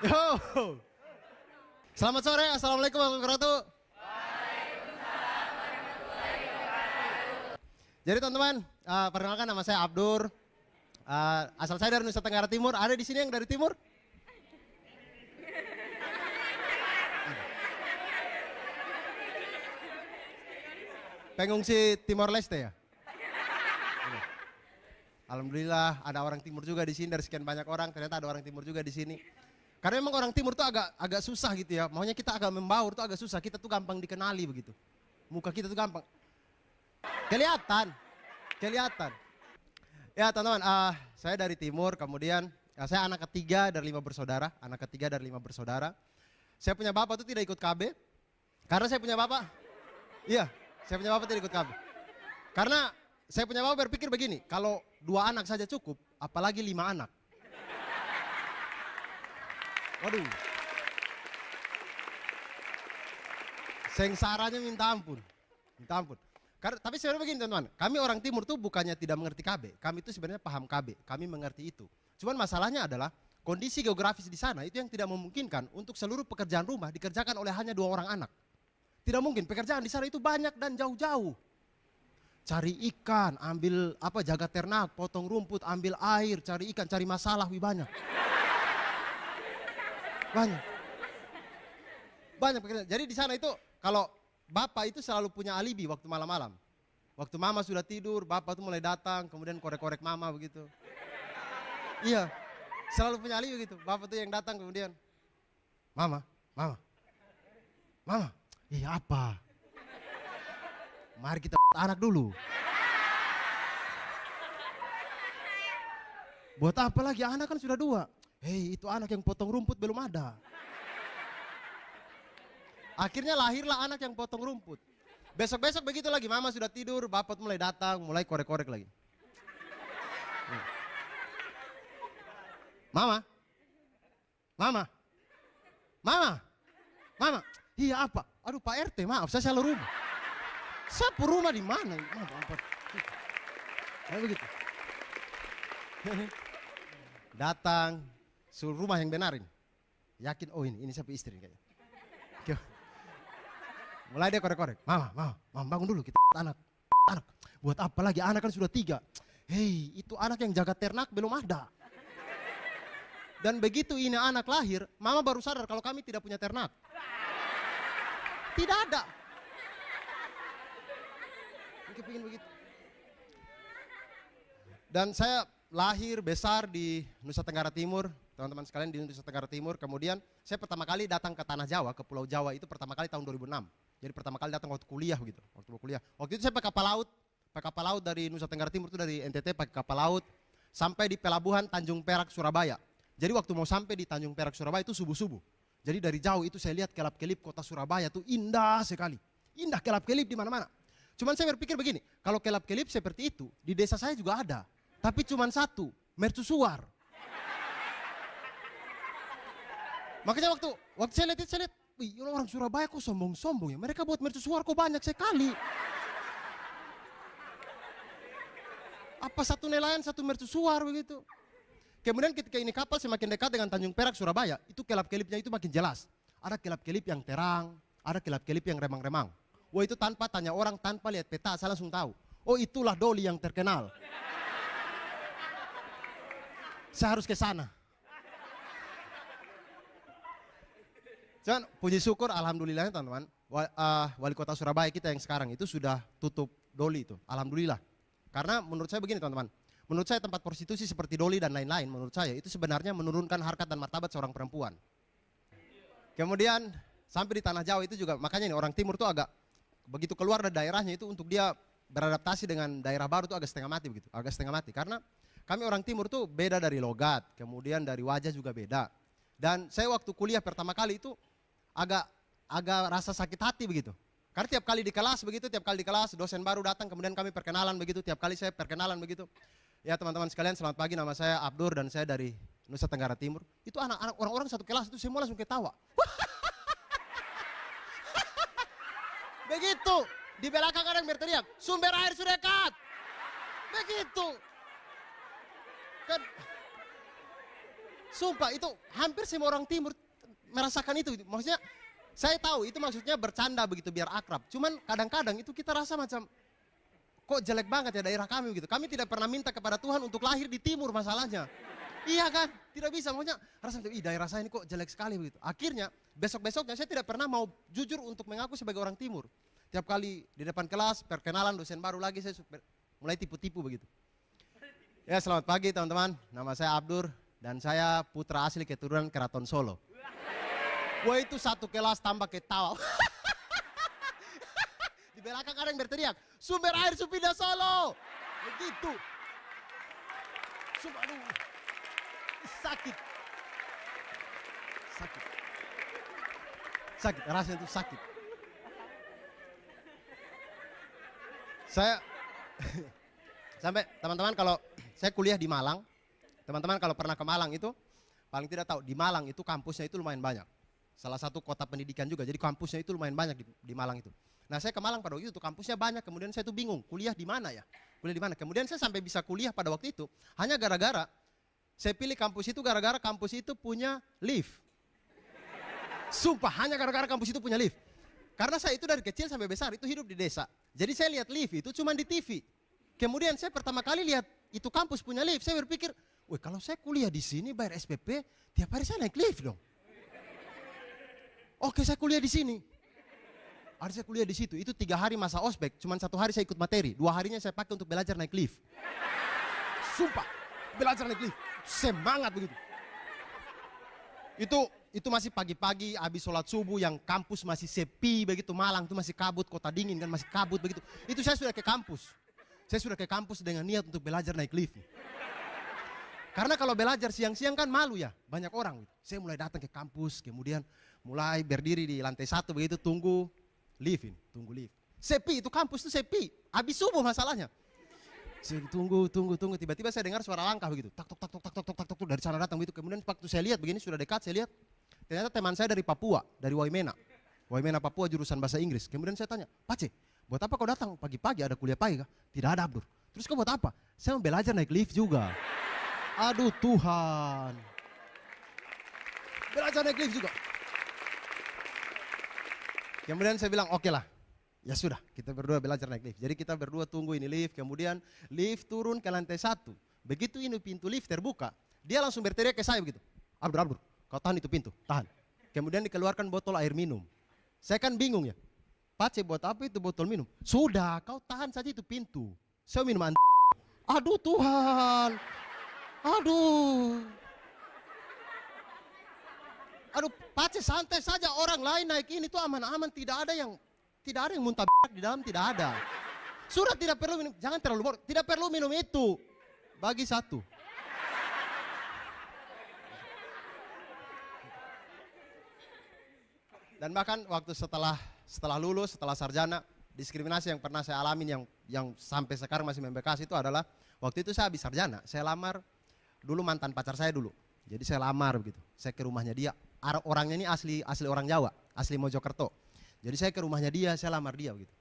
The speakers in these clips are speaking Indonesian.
Go! Selamat sore, assalamualaikum warahmatullahi wabarakatuh. Jadi teman-teman, perkenalkan nama saya Abdur. Asal saya dari Nusa Tenggara Timur. Ada di sini yang dari Timur? Pengungsi Timor Leste ya? Alhamdulillah ada orang Timur juga di sini, dari sekian banyak orang ternyata ada orang Timur juga di sini. Karena memang orang Timur tuh agak susah gitu ya. Maunya kita agak membaur tuh agak susah. Kita tuh gampang dikenali begitu. Muka kita tuh gampang. Kelihatan. Ya teman-teman, saya dari Timur, kemudian saya anak ketiga dari 5 bersaudara. Saya punya bapak tuh tidak ikut KB. Karena saya punya bapak. Iya, saya punya bapak tidak ikut KB. Karena saya punya bapak berpikir begini, kalau 2 anak saja cukup, apalagi 5 anak. Waduh. Sengsaranya minta ampun. Tapi sebenarnya begini teman-teman, kami orang Timur tuh bukannya tidak mengerti KB, kami itu sebenarnya paham KB, kami mengerti itu. Cuman masalahnya adalah kondisi geografis di sana itu yang tidak memungkinkan untuk seluruh pekerjaan rumah dikerjakan oleh hanya 2 orang anak. Tidak mungkin, pekerjaan di sana itu banyak dan jauh-jauh. Cari ikan, ambil jaga ternak, potong rumput, ambil air, cari ikan, cari masalah, banyak. Banyak pekerjaan. Jadi di sana itu kalau bapak itu selalu punya alibi waktu malam-malam. Waktu mama sudah tidur, bapak tuh mulai datang, kemudian korek-korek mama begitu. Iya, selalu punya alibi gitu. Bapak tuh yang datang kemudian, Mama, iya apa? Mari kita anak dulu. Buat apa lagi? Anak kan sudah 2. Hei, itu anak yang potong rumput belum ada. Akhirnya lahirlah anak yang potong rumput. Besok-besok begitu lagi, mama sudah tidur, bapak mulai datang, mulai korek-korek lagi. Mama. Iya apa? Aduh Pak RT, maaf saya salah rumah. Sapu rumah di mana? Kayak begitu. Datang, suruh rumah yang benarin. Yakin, oh ini sapu istri kayaknya. Mulai dia korek-korek. Mama, bangun dulu, kita anak. Buat apa lagi? Anak kan sudah 3. Hei, itu anak yang jaga ternak belum ada. Dan begitu ini anak lahir, mama baru sadar kalau kami tidak punya ternak. Tidak ada. Kepingin begitu. Dan saya lahir besar di Nusa Tenggara Timur, teman-teman sekalian di Nusa Tenggara Timur. Kemudian saya pertama kali datang ke Tanah Jawa, ke Pulau Jawa itu pertama kali tahun 2006. Jadi pertama kali datang waktu kuliah begitu, waktu kuliah. Waktu itu saya pakai kapal laut dari Nusa Tenggara Timur itu dari NTT pakai kapal laut sampai di pelabuhan Tanjung Perak Surabaya. Jadi waktu mau sampai di Tanjung Perak Surabaya itu subuh-subuh. Jadi dari jauh itu saya lihat kelap-kelip kota Surabaya tuh indah sekali. Indah kelap-kelip di mana-mana. Cuman saya berpikir begini, kalau kelap-kelip seperti itu di desa saya juga ada. Tapi cuman 1, mercusuar. Makanya waktu saya lihat, wih, orang Surabaya kok sombong-sombong ya. Mereka buat mercusuar kok banyak sekali. Apa 1 nelayan 1 mercusuar begitu. Kemudian ketika ini kapal semakin dekat dengan Tanjung Perak Surabaya, itu kelap-kelipnya itu makin jelas. Ada kelap-kelip yang terang, ada kelap-kelip yang remang-remang. Wah itu tanpa tanya orang, tanpa lihat peta, saya langsung tahu. Oh itulah Doli yang terkenal. Saya harus ke sana. Cuman puji syukur alhamdulillahnya teman-teman, wali kota Surabaya kita yang sekarang itu sudah tutup Doli itu, alhamdulillah. Karena menurut saya begini teman-teman, menurut saya tempat prostitusi seperti Doli dan lain-lain menurut saya itu sebenarnya menurunkan harkat dan martabat seorang perempuan. Kemudian sampai di Tanah Jawa itu juga, makanya nih orang Timur tuh agak begitu keluar dari daerahnya itu untuk dia beradaptasi dengan daerah baru tuh agak setengah mati karena kami orang Timur tuh beda dari logat, kemudian dari wajah juga beda. Dan saya waktu kuliah pertama kali itu agak rasa sakit hati begitu. Karena tiap kali di kelas dosen baru datang, kemudian kami perkenalan begitu, tiap kali saya perkenalan begitu. Ya teman-teman sekalian, selamat pagi, nama saya Abdur dan saya dari Nusa Tenggara Timur. Itu anak-anak orang-orang satu kelas itu semua langsung ketawa. Begitu, di belakang ada yang berteriak, sumber air sudah dekat. Begitu. Kan Sumpah itu hampir semua orang timur merasakan itu. Maksudnya saya tahu itu maksudnya bercanda begitu biar akrab. Cuman kadang-kadang itu kita rasa macam kok jelek banget ya daerah kami begitu. Kami tidak pernah minta kepada Tuhan untuk lahir di timur masalahnya. Iya kan? Tidak bisa. Maksudnya rasa daerah saya ini kok jelek sekali begitu. Akhirnya besok-besoknya saya tidak pernah mau jujur untuk mengaku sebagai orang timur. Tiap kali di depan kelas, perkenalan dosen baru lagi saya mulai tipu-tipu begitu. Ya selamat pagi teman-teman, nama saya Abdur dan saya putra asli keturunan Keraton Solo. Wah itu satu kelas tambah ketawa. Di belakang ada yang berteriak, sumber air Supindah Solo. Begitu. Aduh, sakit. Sakit, rasanya itu sakit. Saya sampai teman-teman kalau saya kuliah di Malang, teman-teman kalau pernah ke Malang itu paling tidak tahu di Malang itu kampusnya itu lumayan banyak. Salah satu kota pendidikan juga, jadi kampusnya itu lumayan banyak di Malang itu. Nah saya ke Malang pada waktu itu kampusnya banyak, kemudian saya tuh bingung kuliah di mana ya, kuliah di mana. Kemudian saya sampai bisa kuliah pada waktu itu hanya gara-gara saya pilih kampus itu gara-gara kampus itu punya lift. Sumpah hanya gara-gara kampus itu punya lift. Karena saya itu dari kecil sampai besar itu hidup di desa. Jadi saya lihat lift itu cuma di TV. Kemudian saya pertama kali lihat itu kampus punya lift, saya berpikir, wah kalau saya kuliah di sini bayar SPP, tiap hari saya naik lift dong. Oke saya kuliah di sini. Hari saya kuliah di situ, itu 3 hari masa ospek, cuma 1 hari saya ikut materi, 2 harinya saya pakai untuk belajar naik lift. Sumpah, belajar naik lift, semangat begitu. Itu masih pagi-pagi, habis sholat subuh yang kampus masih sepi begitu, Malang itu masih kabut, kota dingin kan masih kabut begitu. Itu saya sudah ke kampus. Saya sudah ke kampus dengan niat untuk belajar naik lift. Karena kalau belajar siang-siang kan malu ya, banyak orang. Saya mulai datang ke kampus, kemudian mulai berdiri di lantai 1 begitu, tunggu lift ini, tunggu lift. Sepi, itu kampus itu sepi, habis subuh masalahnya. Saya tunggu, tiba-tiba saya dengar suara langkah begitu, tak tok dari sana datang begitu. Kemudian waktu saya lihat begini sudah dekat, saya lihat ternyata teman saya dari Papua, dari Waimena Papua jurusan bahasa Inggris. Kemudian saya tanya, Pace, buat apa kau datang pagi-pagi, ada kuliah pagi kah? Tidak ada Abdur. Terus kau buat apa? Saya mau belajar naik lift juga. Aduh Tuhan. Belajar naik lift juga. Kemudian saya bilang, oke lah. Ya sudah, kita berdua belajar naik lift. Jadi kita berdua tunggu ini lift, kemudian lift turun ke lantai 1. Begitu ini pintu lift terbuka, dia langsung berteriak ke saya begitu. Abdur, kau tahan itu pintu, tahan. Kemudian dikeluarkan botol air minum. Saya kan bingung ya. Pace buat apa itu botol minum? Sudah, kau tahan saja itu pintu. Saya minum Aduh Tuhan. Aduh, Pace santai saja, orang lain naik ini tuh aman-aman, tidak ada yang muntah di dalam, tidak ada. Sudah tidak perlu minum, jangan terlalu boros, tidak perlu minum itu. Bagi 1. Dan bahkan waktu setelah lulus, setelah sarjana, diskriminasi yang pernah saya alamin yang sampai sekarang masih membekas itu adalah waktu itu saya habis sarjana, saya lamar dulu mantan pacar saya dulu. Jadi saya lamar begitu. Saya ke rumahnya dia. Orangnya ini asli orang Jawa, asli Mojokerto. Jadi saya ke rumahnya dia, saya lamar dia begitu.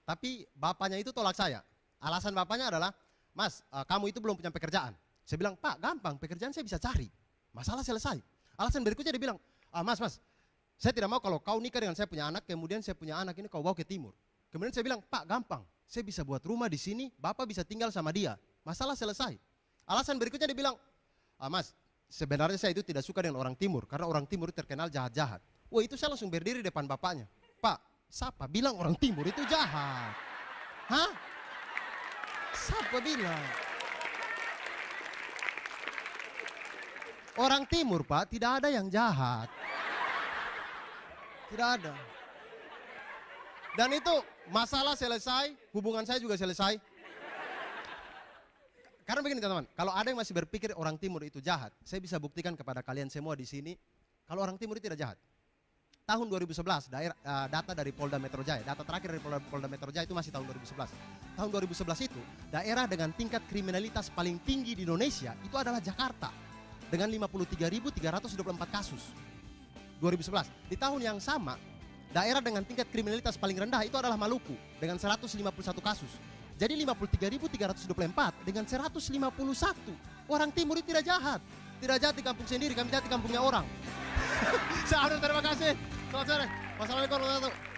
Tapi bapaknya itu tolak saya. Alasan bapaknya adalah, Mas, kamu itu belum punya pekerjaan. Saya bilang, Pak, gampang, pekerjaan saya bisa cari. Masalah selesai. Alasan berikutnya dia bilang, Mas, saya tidak mau kalau kau nikah dengan saya punya anak, kemudian saya punya anak ini kau bawa ke timur. Kemudian saya bilang, Pak, gampang, saya bisa buat rumah di sini, Bapak bisa tinggal sama dia. Masalah selesai. Alasan berikutnya dia bilang, Mas, sebenarnya saya itu tidak suka dengan orang timur, karena orang timur itu terkenal jahat-jahat. Wah itu saya langsung berdiri depan bapaknya. Pak, siapa bilang orang timur itu jahat? Hah? Siapa bilang? Orang timur Pak, tidak ada yang jahat. Tidak ada. Dan itu masalah selesai, hubungan saya juga selesai. Karena begini teman-teman, kalau ada yang masih berpikir orang timur itu jahat, saya bisa buktikan kepada kalian semua di sini, kalau orang timur itu tidak jahat. Tahun 2011, data dari Polda Metro Jaya, data terakhir dari Polda Metro Jaya itu masih tahun 2011. Tahun 2011 itu, daerah dengan tingkat kriminalitas paling tinggi di Indonesia itu adalah Jakarta, dengan 53.324 kasus. 2011. Di tahun yang sama, daerah dengan tingkat kriminalitas paling rendah itu adalah Maluku, dengan 151 kasus. Jadi 53.324 dengan 151. Orang timur itu tidak jahat. tidak jahat di kampung sendiri, kami jahat di kampungnya orang. Saya terima kasih. Selamat sore. Wassalamualaikum warahmatullahi wabarakatuh.